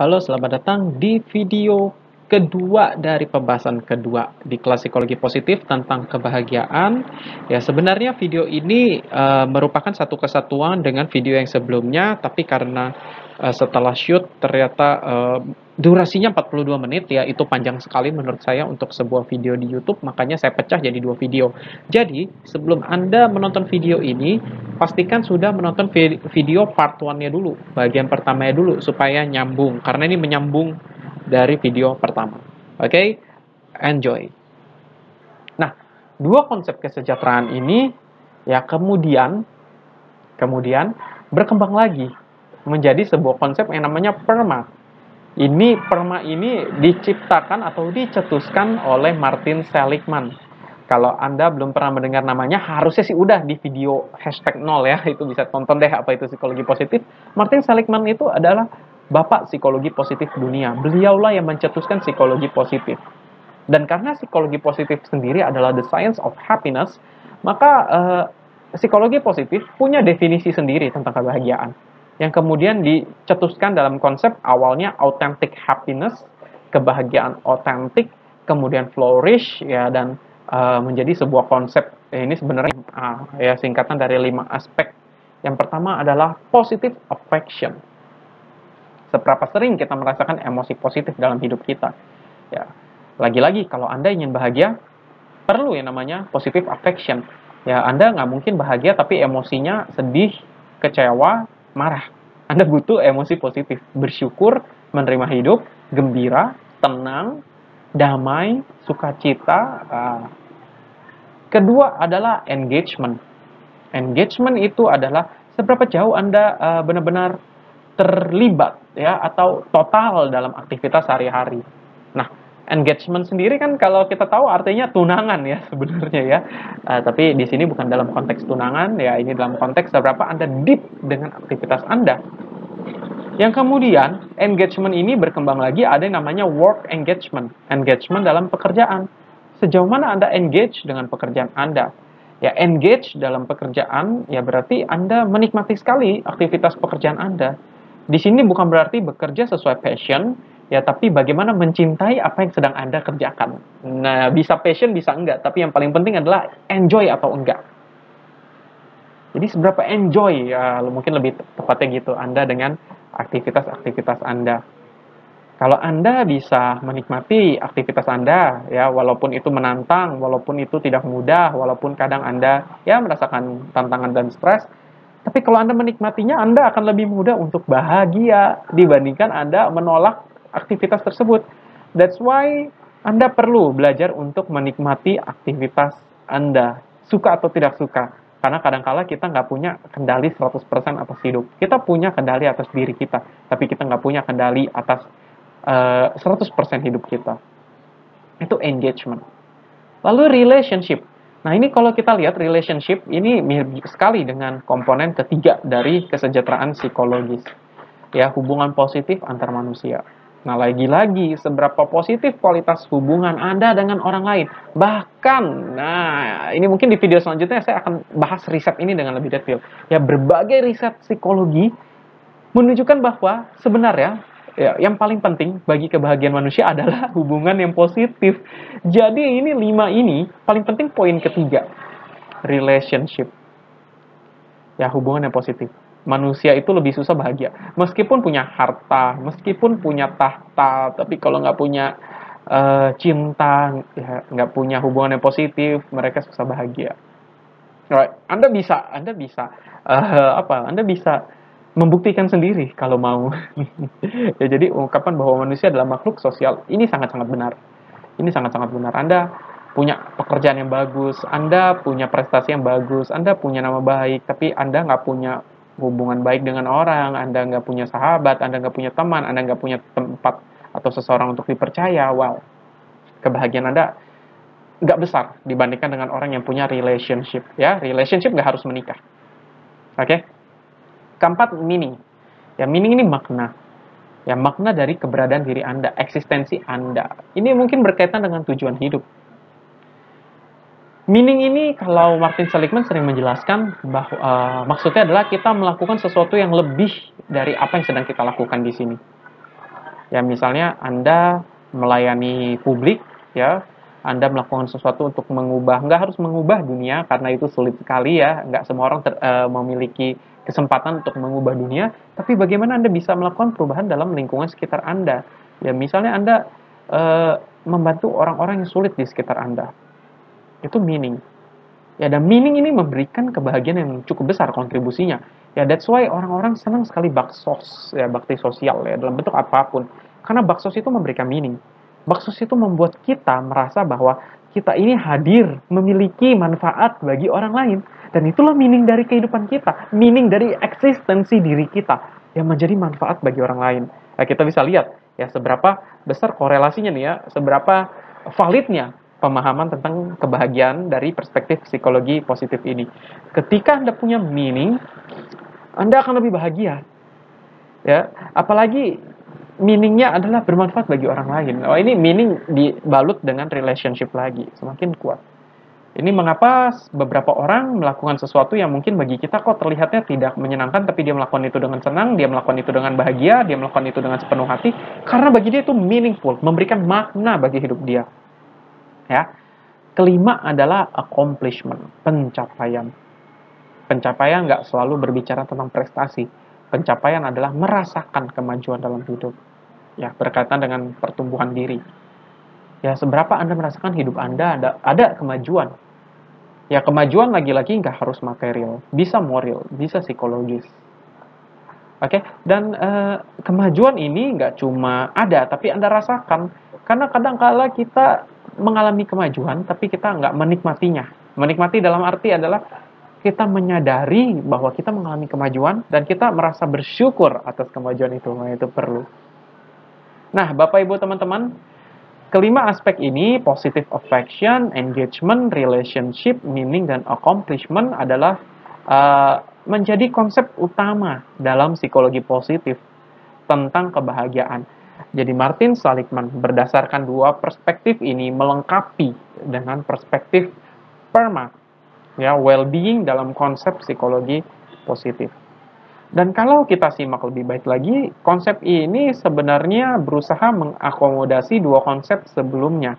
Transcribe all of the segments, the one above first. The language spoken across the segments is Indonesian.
Halo, selamat datang di video kedua dari pembahasan kedua di kelas psikologi positif tentang kebahagiaan. Ya, sebenarnya video ini merupakan satu kesatuan dengan video yang sebelumnya, tapi karena setelah shoot ternyata durasinya 42 menit, ya itu panjang sekali menurut saya untuk sebuah video di YouTube, makanya saya pecah jadi dua video. Jadi, sebelum Anda menonton video ini, pastikan sudah menonton video part 1-nya dulu, bagian pertamanya dulu, supaya nyambung, karena ini menyambung dari video pertama. Oke, enjoy. Nah, dua konsep kesejahteraan ini ya kemudian berkembang lagi menjadi sebuah konsep yang namanya PERMA. PERMA ini diciptakan atau dicetuskan oleh Martin Seligman. Kalau Anda belum pernah mendengar namanya, harusnya sih udah di video #0 ya, itu bisa tonton deh apa itu psikologi positif. Martin Seligman itu adalah bapak psikologi positif dunia. Beliaulah yang mencetuskan psikologi positif. Dan karena psikologi positif sendiri adalah the science of happiness, maka psikologi positif punya definisi sendiri tentang kebahagiaan. Yang kemudian dicetuskan dalam konsep awalnya authentic happiness, kebahagiaan otentik, kemudian flourish, ya, dan menjadi sebuah konsep. Ini sebenarnya ya singkatan dari 5 aspek. Yang pertama adalah positive affection. Seberapa sering kita merasakan emosi positif dalam hidup kita. Ya, lagi-lagi kalau Anda ingin bahagia, perlu yang namanya positive affection. Ya, Anda nggak mungkin bahagia tapi emosinya sedih, kecewa, marah. Anda butuh emosi positif, bersyukur, menerima hidup, gembira, tenang, damai, sukacita. Kedua adalah engagement. Engagement itu adalah seberapa jauh Anda benar-benar terlibat ya atau total dalam aktivitas sehari-hari. Nah, engagement sendiri kan kalau kita tahu artinya tunangan ya sebenarnya ya. Tapi di sini bukan dalam konteks tunangan ya, ini dalam konteks seberapa Anda deep dengan aktivitas Anda. Yang kemudian engagement ini berkembang lagi, ada yang namanya work engagement. Engagement dalam pekerjaan. Sejauh mana Anda engage dengan pekerjaan Anda? Ya, engage dalam pekerjaan ya berarti Anda menikmati sekali aktivitas pekerjaan Anda. Di sini bukan berarti bekerja sesuai passion, ya, tapi bagaimana mencintai apa yang sedang Anda kerjakan. Nah, bisa passion, bisa enggak, tapi yang paling penting adalah enjoy atau enggak. Jadi seberapa enjoy, ya, mungkin lebih tepatnya gitu, Anda dengan aktivitas-aktivitas Anda. Kalau Anda bisa menikmati aktivitas Anda, ya, walaupun itu menantang, walaupun itu tidak mudah, walaupun kadang Anda ya merasakan tantangan dan stres, tapi kalau Anda menikmatinya, Anda akan lebih mudah untuk bahagia dibandingkan Anda menolak aktivitas tersebut. That's why Anda perlu belajar untuk menikmati aktivitas Anda, suka atau tidak suka. Karena kadang-kala kita nggak punya kendali 100% atas hidup. Kita punya kendali atas diri kita, tapi kita nggak punya kendali atas 100% hidup kita. Itu engagement. Lalu relationship. Nah, ini kalau kita lihat relationship ini mirip sekali dengan komponen ketiga dari kesejahteraan psikologis. Ya, hubungan positif antar manusia. Nah, lagi-lagi seberapa positif kualitas hubungan Anda dengan orang lain. Bahkan, nah, ini mungkin di video selanjutnya saya akan bahas riset ini dengan lebih detail. Ya, berbagai riset psikologi menunjukkan bahwa sebenarnya ya, yang paling penting bagi kebahagiaan manusia adalah hubungan yang positif. Jadi ini 5 ini paling penting poin ketiga, relationship. Ya, hubungan yang positif. Manusia itu lebih susah bahagia. Meskipun punya harta, meskipun punya tahta, tapi kalau nggak punya cinta, ya, nggak punya hubungan yang positif, mereka susah bahagia. Right. Anda bisa Anda bisa membuktikan sendiri kalau mau. Ya, jadi ungkapan bahwa manusia adalah makhluk sosial ini sangat-sangat benar. Ini sangat-sangat benar. Anda punya pekerjaan yang bagus, Anda punya prestasi yang bagus, Anda punya nama baik, tapi Anda nggak punya hubungan baik dengan orang, Anda nggak punya sahabat, Anda nggak punya teman, Anda nggak punya tempat atau seseorang untuk dipercaya. Wow, kebahagiaan Anda nggak besar dibandingkan dengan orang yang punya relationship. Ya, relationship nggak harus menikah. Oke? Keempat, meaning. Ya, meaning ini makna. Ya, makna dari keberadaan diri Anda, eksistensi Anda. Ini mungkin berkaitan dengan tujuan hidup. Meaning ini kalau Martin Seligman sering menjelaskan bahwa maksudnya adalah kita melakukan sesuatu yang lebih dari apa yang sedang kita lakukan di sini. Ya, misalnya Anda melayani publik, ya, Anda melakukan sesuatu untuk mengubah, nggak harus mengubah dunia, karena itu sulit sekali ya, nggak semua orang memiliki kesempatan untuk mengubah dunia, tapi bagaimana Anda bisa melakukan perubahan dalam lingkungan sekitar Anda. Ya, misalnya Anda eh, membantu orang-orang yang sulit di sekitar Anda. Itu meaning. Ya, dan meaning ini memberikan kebahagiaan yang cukup besar kontribusinya. Ya, that's why orang-orang senang sekali baksos, ya, bakti sosial ya, dalam bentuk apapun. Karena baksos itu memberikan meaning. Baksos itu membuat kita merasa bahwa kita ini hadir, memiliki manfaat bagi orang lain. Dan itulah meaning dari kehidupan kita, meaning dari eksistensi diri kita, yang menjadi manfaat bagi orang lain. Nah, kita bisa lihat ya seberapa besar korelasinya nih ya, seberapa validnya pemahaman tentang kebahagiaan dari perspektif psikologi positif ini. Ketika Anda punya meaning, Anda akan lebih bahagia. Ya, apalagi meaningnya adalah bermanfaat bagi orang lain. Oh, ini meaning dibalut dengan relationship lagi, semakin kuat. Ini mengapa beberapa orang melakukan sesuatu yang mungkin bagi kita kok terlihatnya tidak menyenangkan, tapi dia melakukan itu dengan senang, dia melakukan itu dengan bahagia, dia melakukan itu dengan sepenuh hati, karena bagi dia itu meaningful, memberikan makna bagi hidup dia. Ya, kelima adalah accomplishment, pencapaian. Pencapaian nggak selalu berbicara tentang prestasi. Pencapaian adalah merasakan kemajuan dalam hidup. Ya, berkaitan dengan pertumbuhan diri. Ya, seberapa Anda merasakan hidup Anda ada kemajuan. Ya, kemajuan lagi-lagi nggak harus material. Bisa moral, bisa psikologis. Oke, dan kemajuan ini nggak cuma ada, tapi Anda rasakan. Karena kadang-kala kita mengalami kemajuan, tapi kita nggak menikmatinya. Menikmati dalam arti adalah kita menyadari bahwa kita mengalami kemajuan, dan kita merasa bersyukur atas kemajuan itu. Nah, itu perlu. Nah, Bapak Ibu teman-teman, kelima aspek ini, positive affection, engagement, relationship, meaning, dan accomplishment adalah menjadi konsep utama dalam psikologi positif tentang kebahagiaan. Jadi Martin Seligman berdasarkan dua perspektif ini melengkapi dengan perspektif PERMA, ya, well-being dalam konsep psikologi positif. Dan kalau kita simak lebih baik lagi, konsep ini sebenarnya berusaha mengakomodasi dua konsep sebelumnya.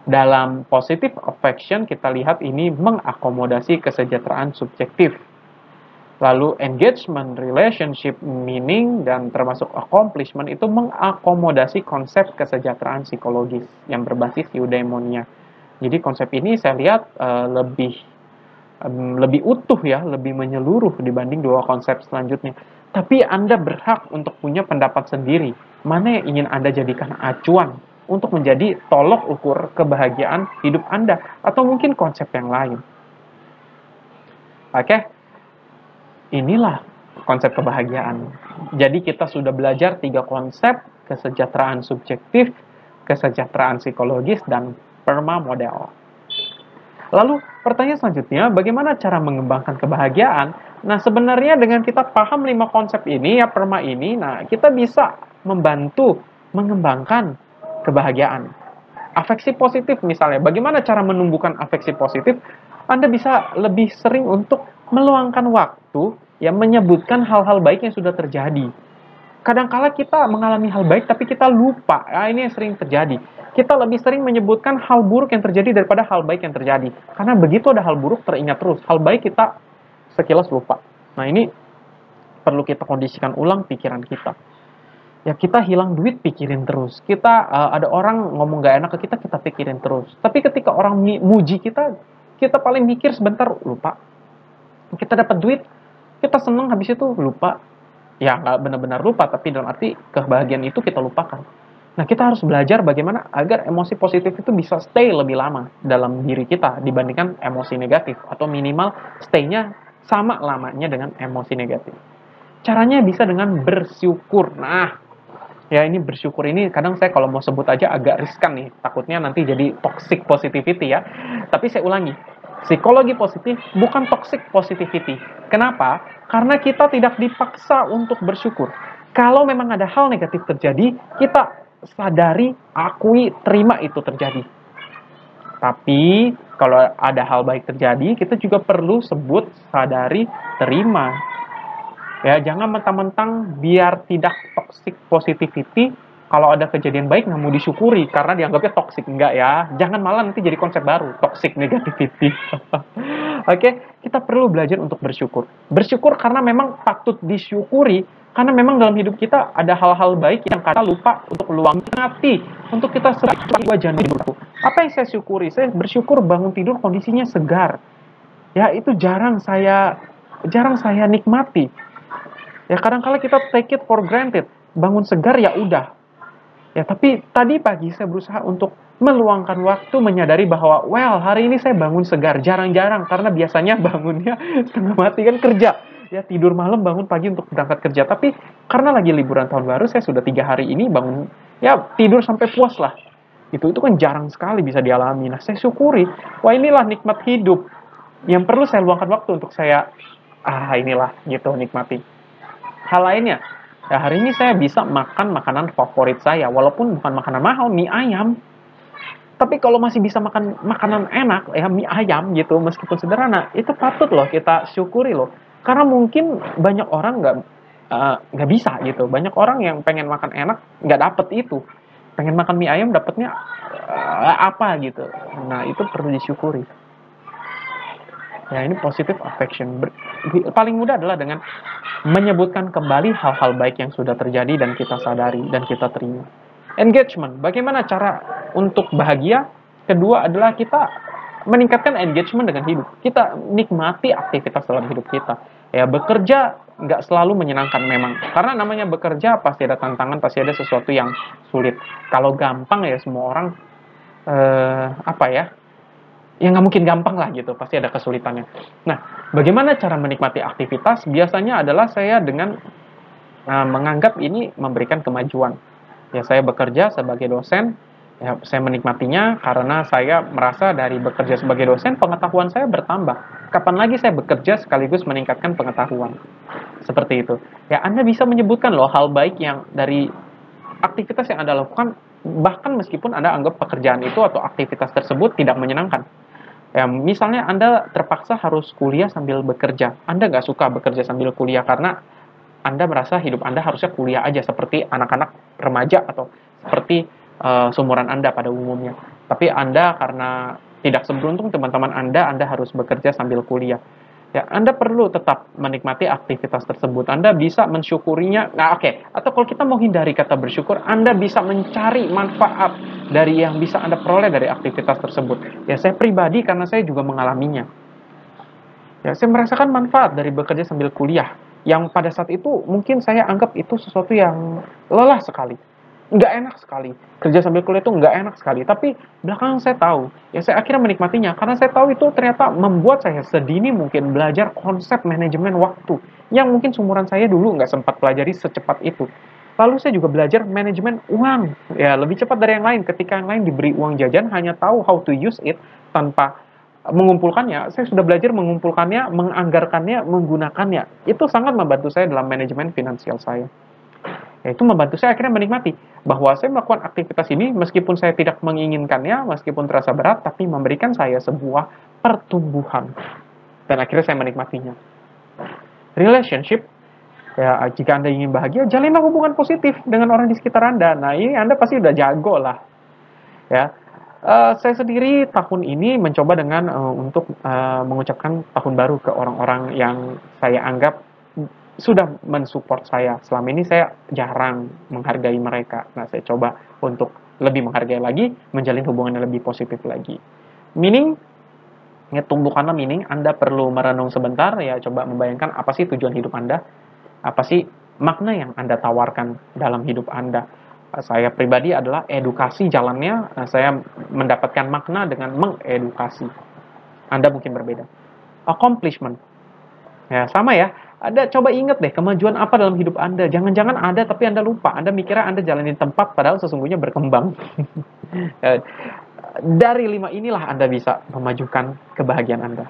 Dalam positive affection, kita lihat ini mengakomodasi kesejahteraan subjektif. Lalu engagement, relationship, meaning, dan termasuk accomplishment itu mengakomodasi konsep kesejahteraan psikologis yang berbasis eudaimonia. Jadi konsep ini saya lihat lebih utuh ya, lebih menyeluruh dibanding dua konsep selanjutnya. Tapi Anda berhak untuk punya pendapat sendiri. Mana yang ingin Anda jadikan acuan untuk menjadi tolok ukur kebahagiaan hidup Anda, atau mungkin konsep yang lain. Oke, inilah konsep kebahagiaan. Jadi kita sudah belajar tiga konsep: kesejahteraan subjektif, kesejahteraan psikologis, dan PERMA model. Lalu pertanyaan selanjutnya, bagaimana cara mengembangkan kebahagiaan? Nah, sebenarnya dengan kita paham 5 konsep ini, ya, PERMA ini, nah, kita bisa membantu mengembangkan kebahagiaan. Afeksi positif misalnya, bagaimana cara menumbuhkan afeksi positif? Anda bisa lebih sering untuk meluangkan waktu yang menyebutkan hal-hal baik yang sudah terjadi. Kadangkala kita mengalami hal baik tapi kita lupa. Ya, ini yang sering terjadi. Kita lebih sering menyebutkan hal buruk yang terjadi daripada hal baik yang terjadi. Karena begitu ada hal buruk teringat terus. Hal baik kita sekilas lupa. Nah, ini perlu kita kondisikan ulang pikiran kita. Ya, kita hilang duit pikirin terus. Kita ada orang ngomong gak enak ke kita, kita pikirin terus. Tapi ketika orang muji kita, kita paling mikir sebentar, lupa. Kita dapat duit, kita senang, habis itu lupa. Ya, nggak benar-benar lupa, tapi dalam arti kebahagiaan itu kita lupakan. Nah, kita harus belajar bagaimana agar emosi positif itu bisa stay lebih lama dalam diri kita dibandingkan emosi negatif, atau minimal stay-nya sama lamanya dengan emosi negatif. Caranya bisa dengan bersyukur. Nah, ya, ini bersyukur ini kadang saya kalau mau sebut aja agak riskan nih, takutnya nanti jadi toxic positivity ya. Tapi saya ulangi, psikologi positif bukan toxic positivity. Kenapa? Karena kita tidak dipaksa untuk bersyukur. Kalau memang ada hal negatif terjadi, kita sadari, akui, terima itu terjadi. Tapi kalau ada hal baik terjadi, kita juga perlu sebut, sadari, terima. Ya, jangan mentang-mentang biar tidak toxic positivity, kalau ada kejadian baik nggak mau disyukuri karena dianggapnya toxic. Enggak ya, jangan malah nanti jadi konsep baru, toxic negativity. Oke, kita perlu belajar untuk bersyukur. Bersyukur karena memang patut disyukuri, karena memang dalam hidup kita ada hal-hal baik yang kita lupa untuk luangkan hati, untuk kita sebagai wajah hidup. Apa yang saya syukuri? Saya bersyukur bangun tidur kondisinya segar. Ya, itu jarang saya nikmati. Ya, kadang-kala kita take it for granted. Bangun segar ya udah. Ya, tapi tadi pagi saya berusaha untuk meluangkan waktu menyadari bahwa, well, hari ini saya bangun segar. Jarang-jarang, karena biasanya bangunnya setengah mati kan kerja. Ya, tidur malam, bangun pagi untuk berangkat kerja. Tapi karena lagi liburan tahun baru, saya sudah 3 hari ini bangun, ya tidur sampai puas lah. Itu kan jarang sekali bisa dialami. Nah, saya syukuri, wah inilah nikmat hidup yang perlu saya luangkan waktu untuk saya, inilah gitu, nikmati. Hal lainnya, ya hari ini saya bisa makan makanan favorit saya, walaupun bukan makanan mahal, mie ayam. Tapi kalau masih bisa makan makanan enak, ya mie ayam gitu, meskipun sederhana, itu patut loh kita syukuri loh. Karena mungkin banyak orang nggak bisa gitu. Banyak orang yang pengen makan enak, nggak dapet itu. Pengen makan mie ayam, dapetnya apa gitu. Nah, itu perlu disyukuri. Ya, ini positive affection. Paling mudah adalah dengan menyebutkan kembali hal-hal baik yang sudah terjadi dan kita sadari dan kita terima. Engagement. Bagaimana cara untuk bahagia? Kedua adalah kita meningkatkan engagement dengan hidup. Kita nikmati aktivitas dalam hidup kita. Ya, bekerja nggak selalu menyenangkan memang. Karena namanya bekerja pasti ada tantangan, pasti ada sesuatu yang sulit. Kalau gampang ya semua orang, ya nggak mungkin gampang lah gitu, pasti ada kesulitannya. Nah, bagaimana cara menikmati aktivitas? Biasanya adalah saya dengan menganggap ini memberikan kemajuan. Ya, saya bekerja sebagai dosen, ya saya menikmatinya karena saya merasa dari bekerja sebagai dosen, pengetahuan saya bertambah. Kapan lagi saya bekerja sekaligus meningkatkan pengetahuan? Seperti itu. Ya, Anda bisa menyebutkan loh hal baik yang dari aktivitas yang Anda lakukan, bahkan meskipun Anda anggap pekerjaan itu atau aktivitas tersebut tidak menyenangkan. Ya, misalnya Anda terpaksa harus kuliah sambil bekerja. Anda nggak suka bekerja sambil kuliah karena Anda merasa hidup Anda harusnya kuliah aja seperti anak-anak remaja atau seperti seumuran Anda pada umumnya. Tapi Anda karena tidak seberuntung teman-teman Anda harus bekerja sambil kuliah. Ya, Anda perlu tetap menikmati aktivitas tersebut. Anda bisa mensyukurinya. Nah, oke. Atau kalau kita mau hindari kata bersyukur, Anda bisa mencari manfaat dari yang bisa Anda peroleh dari aktivitas tersebut. Ya, saya pribadi karena saya juga mengalaminya. Ya, saya merasakan manfaat dari bekerja sambil kuliah. Yang pada saat itu mungkin saya anggap itu sesuatu yang lelah sekali. Nggak enak sekali. Kerja sambil kuliah itu nggak enak sekali. Tapi belakangan saya tahu, ya saya akhirnya menikmatinya. Karena saya tahu itu ternyata membuat saya sedini mungkin belajar konsep manajemen waktu. Yang mungkin seumuran saya dulu nggak sempat pelajari secepat itu. Lalu saya juga belajar manajemen uang. Ya, lebih cepat dari yang lain. Ketika yang lain diberi uang jajan, hanya tahu how to use it tanpa mengumpulkannya. Saya sudah belajar mengumpulkannya, menganggarkannya, menggunakannya. Itu sangat membantu saya dalam manajemen finansial saya. Ya, itu membantu saya akhirnya menikmati bahwa saya melakukan aktivitas ini meskipun saya tidak menginginkannya, meskipun terasa berat, tapi memberikan saya sebuah pertumbuhan. Dan akhirnya saya menikmatinya. Relationship, ya jika Anda ingin bahagia, jalinlah hubungan positif dengan orang di sekitar Anda. Nah, ini Anda pasti udah jago lah. Ya, saya sendiri tahun ini mencoba dengan untuk mengucapkan tahun baru ke orang-orang yang saya anggap sudah mensupport saya. Selama ini saya jarang menghargai mereka. Nah, saya coba untuk lebih menghargai lagi, menjalin hubungan yang lebih positif lagi. Meaning, ya tumbuhkanlah meaning. Anda perlu merenung sebentar, ya coba membayangkan apa sih tujuan hidup Anda, apa sih makna yang Anda tawarkan dalam hidup Anda. Saya pribadi adalah edukasi jalannya, saya mendapatkan makna dengan mengedukasi. Anda mungkin berbeda. Accomplishment. Ya, sama ya. Ada coba ingat deh kemajuan apa dalam hidup Anda. Jangan-jangan ada tapi Anda lupa. Anda mikirnya Anda jalanin tempat padahal sesungguhnya berkembang. Dari 5 inilah Anda bisa memajukan kebahagiaan Anda.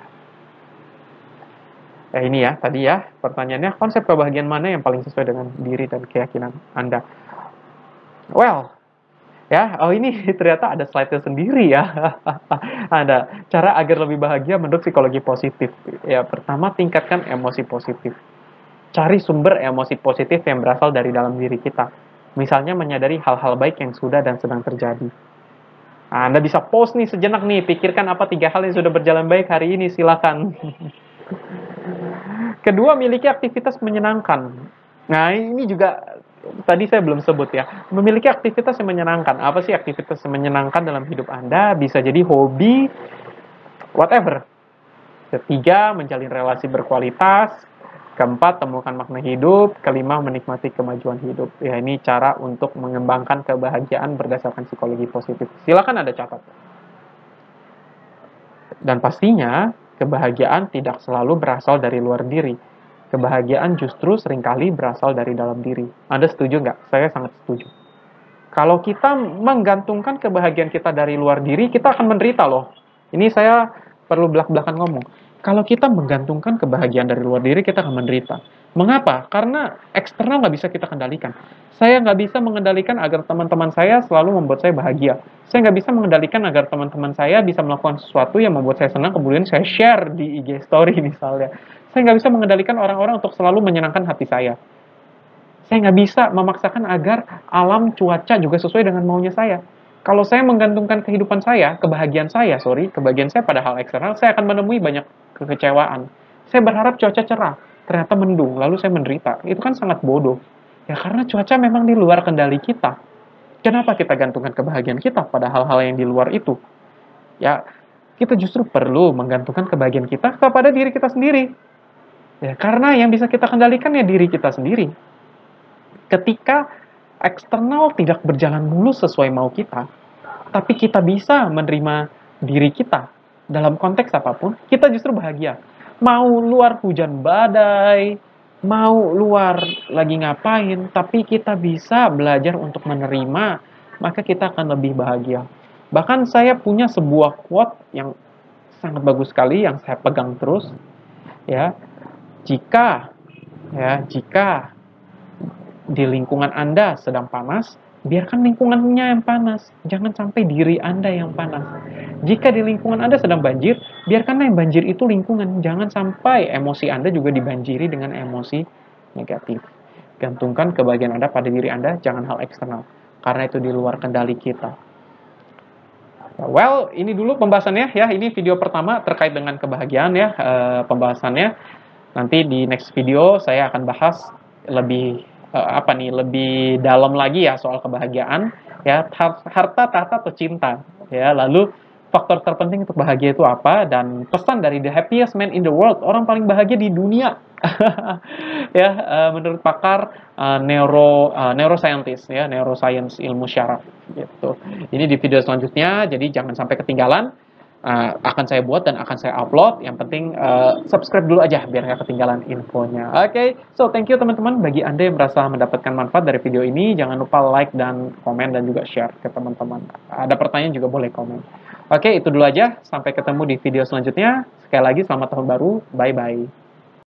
Ini ya, tadi ya pertanyaannya, konsep kebahagiaan mana yang paling sesuai dengan diri dan keyakinan Anda? Well, ya, ini ternyata ada slide-nya sendiri ya. Ada cara agar lebih bahagia menurut psikologi positif. Ya, pertama tingkatkan emosi positif. Cari sumber emosi positif yang berasal dari dalam diri kita. Misalnya menyadari hal-hal baik yang sudah dan sedang terjadi. Nah, Anda bisa pause nih sejenak nih, pikirkan apa 3 hal yang sudah berjalan baik hari ini, silakan. Kedua, miliki aktivitas menyenangkan. Nah, ini juga tadi saya belum sebut ya. Memiliki aktivitas yang menyenangkan. Apa sih aktivitas yang menyenangkan dalam hidup Anda? Bisa jadi hobi, whatever. Ketiga, menjalin relasi berkualitas. Keempat, temukan makna hidup. Kelima, menikmati kemajuan hidup. Ya, ini cara untuk mengembangkan kebahagiaan berdasarkan psikologi positif. Silakan Anda catat. Dan pastinya, kebahagiaan tidak selalu berasal dari luar diri. Kebahagiaan justru seringkali berasal dari dalam diri. Anda setuju nggak? Saya sangat setuju. Kalau kita menggantungkan kebahagiaan kita dari luar diri, kita akan menderita loh. Ini saya perlu belak-belakan ngomong. Kalau kita menggantungkan kebahagiaan dari luar diri, kita akan menderita. Mengapa? Karena eksternal nggak bisa kita kendalikan. Saya nggak bisa mengendalikan agar teman-teman saya selalu membuat saya bahagia. Saya nggak bisa mengendalikan agar teman-teman saya bisa melakukan sesuatu yang membuat saya senang, kemudian saya share di IG story misalnya. Saya nggak bisa mengendalikan orang-orang untuk selalu menyenangkan hati saya. Saya nggak bisa memaksakan agar alam cuaca juga sesuai dengan maunya saya. Kalau saya menggantungkan kehidupan saya, kebahagiaan saya pada hal eksternal, saya akan menemui banyak kekecewaan. Saya berharap cuaca cerah, ternyata mendung, lalu saya menderita. Itu kan sangat bodoh. Ya karena cuaca memang di luar kendali kita. Kenapa kita gantungkan kebahagiaan kita pada hal-hal yang di luar itu? Ya, kita justru perlu menggantungkan kebahagiaan kita kepada diri kita sendiri. Ya, karena yang bisa kita kendalikan ya diri kita sendiri. Ketika eksternal tidak berjalan mulus sesuai mau kita, tapi kita bisa menerima diri kita dalam konteks apapun, kita justru bahagia. Mau luar hujan badai, mau luar lagi ngapain, tapi kita bisa belajar untuk menerima, maka kita akan lebih bahagia. Bahkan saya punya sebuah quote yang sangat bagus sekali yang saya pegang terus, ya. Jika di lingkungan Anda sedang panas, biarkan lingkungannya yang panas. Jangan sampai diri Anda yang panas. Jika di lingkungan Anda sedang banjir, biarkanlah yang banjir itu lingkungan. Jangan sampai emosi Anda juga dibanjiri dengan emosi negatif. Gantungkan kebahagiaan Anda pada diri Anda, jangan hal eksternal. Karena itu di luar kendali kita. Well, ini dulu pembahasannya ya. Ini video pertama terkait dengan kebahagiaan ya, pembahasannya. Nanti di next video saya akan bahas lebih lebih dalam lagi ya soal kebahagiaan ya, harta, tahta atau cinta ya. Lalu faktor terpenting untuk bahagia itu apa, dan pesan dari the happiest man in the world, orang paling bahagia di dunia. Ya, menurut pakar neuroscientist ya, neuroscience, ilmu syaraf gitu. Ini di video selanjutnya, jadi jangan sampai ketinggalan. Akan saya buat dan akan saya upload. Yang penting subscribe dulu aja biar nggak ketinggalan infonya. Oke, so thank you teman-teman. Bagi Anda yang merasa mendapatkan manfaat dari video ini, jangan lupa like dan komen dan juga share ke teman-teman. Ada pertanyaan juga boleh komen. Oke, itu dulu aja. Sampai ketemu di video selanjutnya. Sekali lagi selamat tahun baru. Bye-bye.